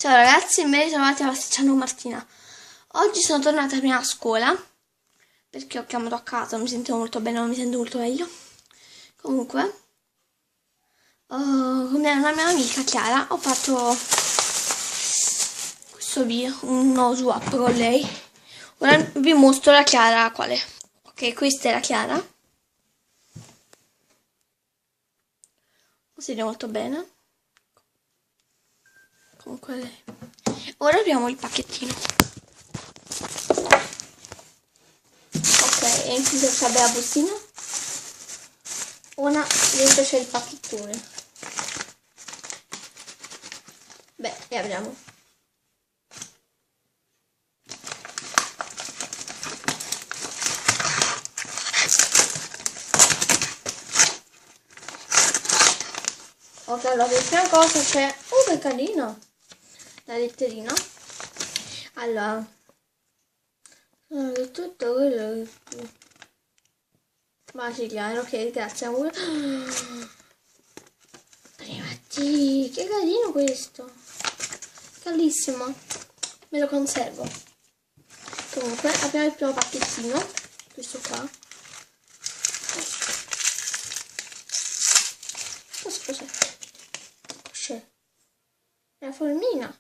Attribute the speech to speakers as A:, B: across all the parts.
A: Ciao ragazzi, ben ritrovati alla Pasticciano Martina. Oggi sono tornata prima a scuola perché ho chiamato a casa, non mi sentivo molto bene, non mi sento molto meglio. Comunque, con una mia amica Chiara ho fatto questo video, un nuovo swap con lei. Ora vi mostro la Chiara qual è. Ok, questa è la Chiara. Non si vede molto bene. Comunque lei. Ora apriamo il pacchettino. Ok, è incluso questa bella bustina. Ora dentro c'è il pacchettone. Beh, e apriamo. Ok, allora per prima cosa c'è... Oh, che carino! La letterina. Allora, tutto quello che... Bacigliano, ok, grazie amore. Primati, che carino questo. Carissimo. Me lo conservo. Comunque, apriamo il primo pacchettino. Questo qua. Cos'è? C'è una formina.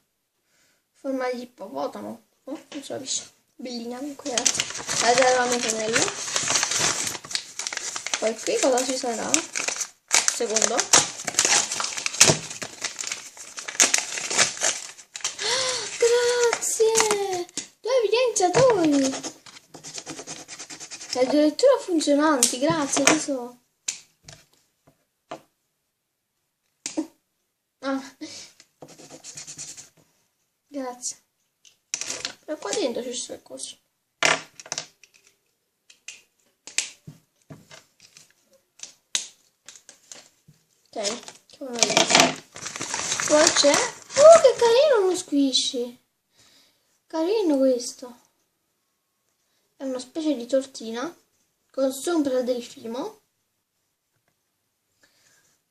A: Forma di ippopotamo. Oh, non so, capisce. Bellina, comunque, grazie. La darò a mio fratello. Poi qui cosa ci sarà? Secondo. Grazie! 2 evidenziatori! Addirittura funzionanti, grazie tesoro. Ah. Grazie. E qua dentro ci sono cose. Ok, come vedete. Poi c'è... Oh, che carino uno squishy! Carino questo. È una specie di tortina con sopra del fimo.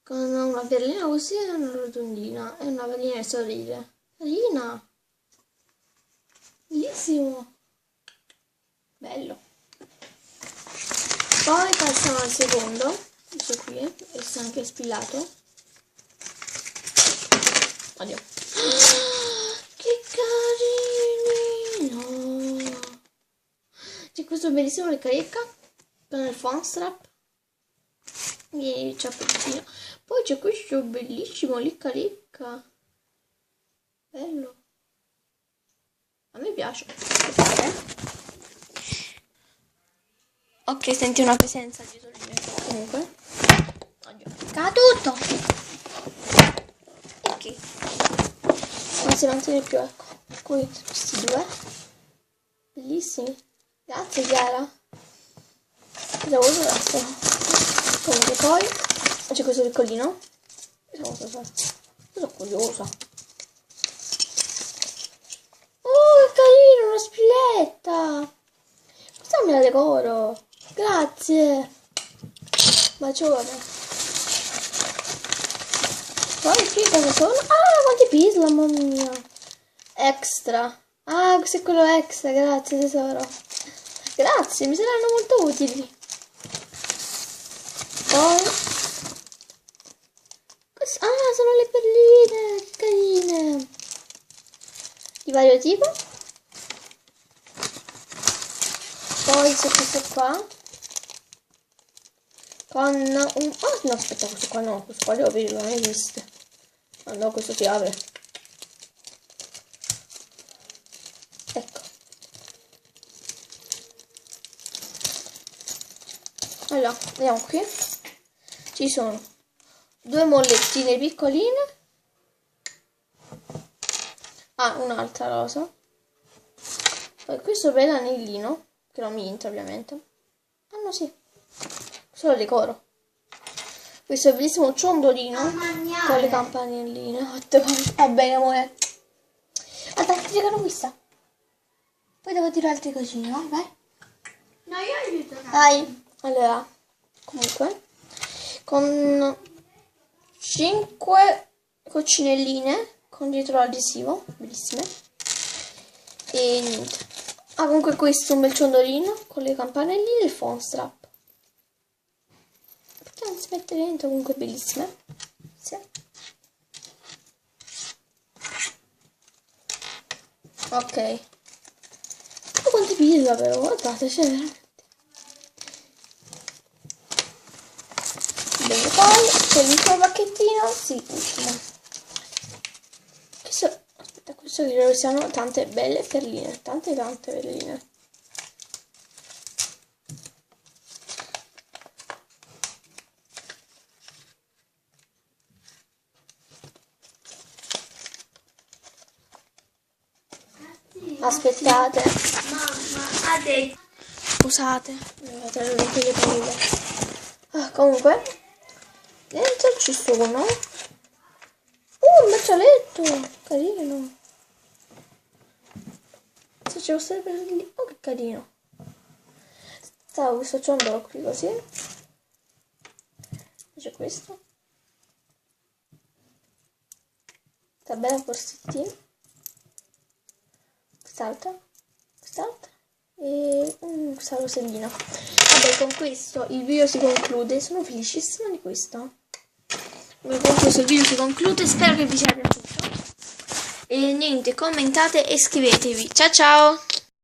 A: Con una perlina così e una rotondina. E una perlina esaurita. Carina! Bellissimo! Bello! Poi passiamo al secondo. Questo qui, e sta anche spillato. Oddio. Che carino! C'è questo bellissimo leccarecca con il foam strap e il ciappettino. Poi c'è questo bellissimo leccarecca. Bello. A me piace. Ok, senti una presenza dietro di me. Comunque. Oddio. Tutto! Ok. Non si mantiene più, ecco. Qui questi due. Bellissimi. Grazie Chiara. Cosa vuoi grazie? Comunque poi c'è questo piccolino. Sono curiosa. Oh, che carino, una spilletta. Questa me la decoro. Grazie. Bacione. Poi qui cosa sono? Ah, quanti pis, mamma mia. Extra. Ah, questo è quello extra, grazie tesoro. Grazie, mi saranno molto utili. Poi... Ah, sono le perline, che carine. Di vario tipo. Poi c'è questo qua. Con un... Ah, no, aspetta, questo qua no, questo qua devo aprirlo, non esiste. Ah no, questo si apre. Ecco. Allora, vediamo qui. Ci sono 2 mollettine piccoline. Ah, un'altra rosa. Poi questo bel anellino, che non mi entra ovviamente. Ah no, sì. Questo lo decoro. Questo bellissimo ciondolino con le campanelline. Va bene, amore. Aspetta, ti regalo questa. Poi devo dire altre cosine, no? Vai. No, io aiuto. Vai. Allora, comunque, con 5 coccinelline con dietro l'adesivo, bellissime. E niente. Ah, comunque questo è un bel ciondolino con le campanelline e il phone strap. Perché non si mette dentro? Comunque bellissime. Sì. Ok. Ma quante pilla però, guardate, c'è veramente. Bene, poi c'è l'ultimo pacchettino, sì, ultimo. Aspetta, questo credo che siano tante belle perline, tante perline. Aspettate.
B: Mamma ha detto.
A: Scusate, le perline. Ah, comunque, dentro ci sono un braccialetto, carino. Se c'è questo perline, oh che carino. Stavo questo ciondolo qui così. C'è questo. Questa bella borsettina. Quest'altra e questa rosellina. Vabbè, con questo il video si conclude. Sono felicissima di questo. Con questo il video si conclude. Spero che vi sia piaciuto. E niente, commentate e iscrivetevi. Ciao ciao!